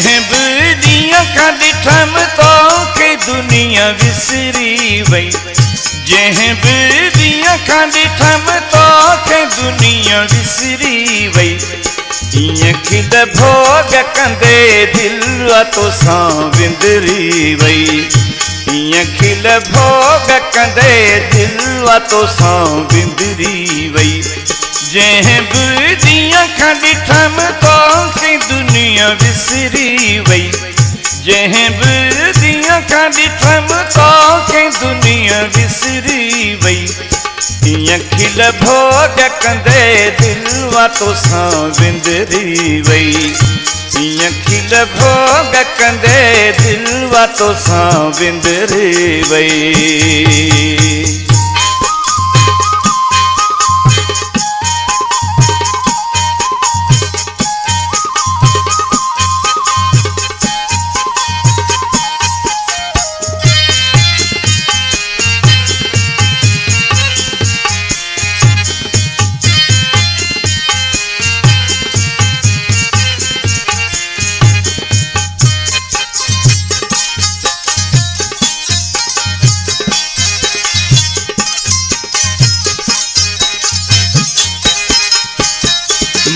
जंहिं बि ॾींहं खां ॾिठमि तोखे दुनिया विसरी वई। जंहिं बि ॾींहं खां ॾिठमि तोखे दुनिया विसरी वई। ईअं खिल भोग कंदे दिलि तोसां विंदरी वई। ईअं खिल भोग कंदे दिलि तोसां विंदरी वई। जंहिं बि ॾींहं खां ॾिठमि तोखे दुनिया विसरी वई। जंहिं बि ॾींहं खां ॾिठमि तोखे दुनिया विसरी वई। ईअं खिल भोग कंदे दिलि तोसां विंदरी वई। ईअं खिल भोग कंदे दिलि तोसां विंदरी वई।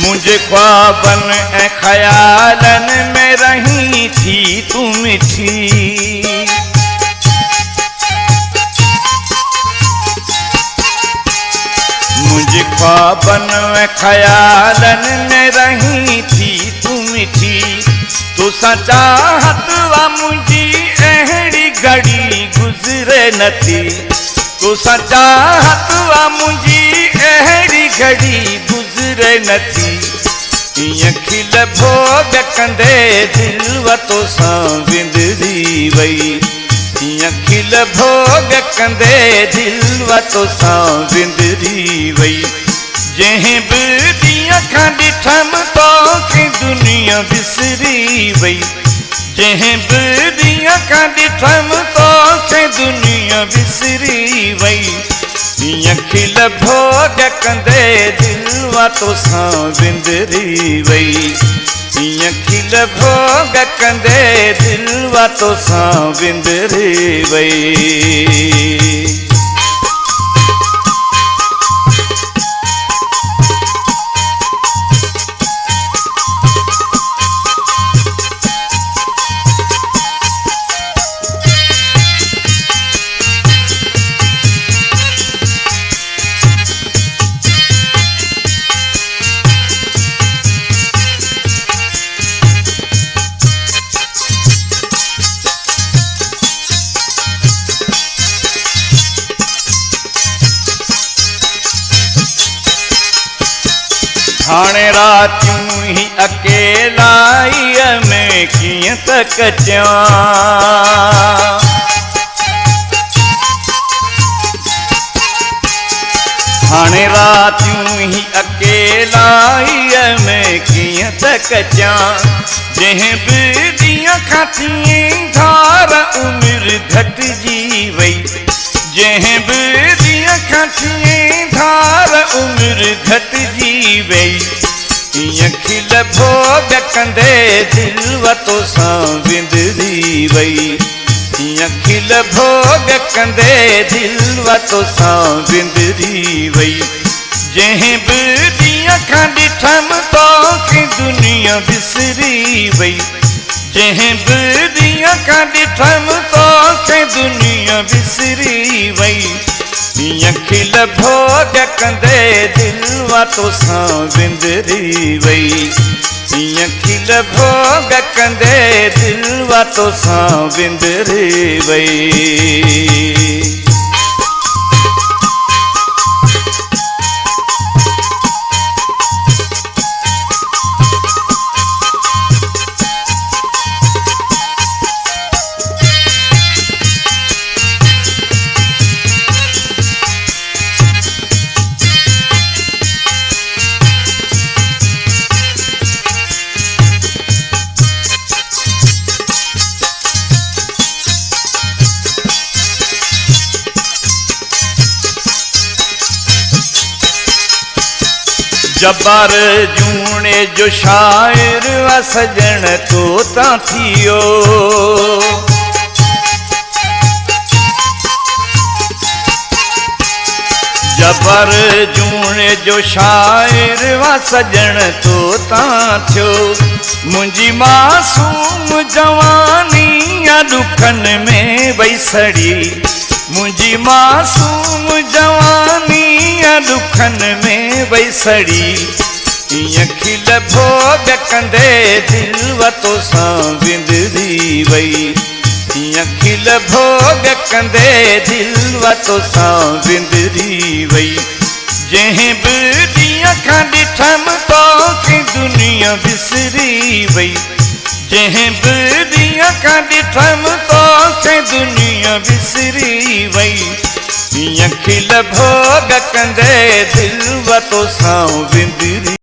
मुझे ख्वाबन ऐं ख़यालन में रही थी तू मिठी। मुझे ख्वाबन ऐं ख़यालन में रही थी तू मिठी। तोसां चाहत वा मुंहिंजी अहिड़ी घड़ी गुज़रे नथी। तोसां चाहत वा मुंहिंजी अहिड़ी घड़ी गुज़रे नथी। ईअं खिल भोग कंदे दिलि तोसां विंदरी वई। ईअं खिल भोग कंदे दिलि तोसां विंदरी वई। जंहिं बि ॾींहं खां ॾिठमि तोखे दुनिया विसरी वई। जंहिं बि ॾींहं खां ॾिठमि तोखे दुनिया विसरी वई। ईअं खिल भोग कंदे दिलि तोसां विंदरी वई। ईअं खिल भोग कंदे दिलि तोसां विंदरी वई। हाणे रातियूं ही अकेलाईअ में कीअं त कटियां। हाणे रातियूं ही अकेलाईअ में कीअं त कटियां। जंहिं बि ॾींहं खां थियईं धार उमिरि घटिजी वई। जंहिं बि ॾींहं खां थियईं धार उमिरि घटिजी वई। ईअं खिल भोग कंदे दिलि तोसां विंदरी वई। ईअं खिल भोग कंदे दिलि तोसां विंदरी वई। जंहिं बि ॾींहं खां ॾिठमि तोखे दुनिया विसरी वई। जंहिं बि ॾींहं खां ॾिठमि तोखे दुनिया विसरी वई। ईअं खिल भोग कंदे दिलि तोसां विंदरी वई। ईअं खिल भोग कंदे दिलि तोसां विंदरी वई। जबर जूने जो शायर वा सजण तोता थियो। जबर जूने जो शायर वा सजण तोता थियो। मुंहिंजी मासूम जवानी या दुखन में वई सड़ी। मुंहिंजी मासूम जवानी या दुखन में वई सड़ी। ईअं खिल भोग कंदे दिल वतो सां विंदरी वई। ईअं खिल भोग कंदे दिल वतो सां विंदरी वई। जंहिं बि ॾींहं खां ॾिठमि तोखे दुनिया विसरी वई। जंहिं बि ॾींहं खां ॾिठमि तोखे दुनिया विसरी वई। ईअं खिल भोग कंदे दिल वतो सां विंदरी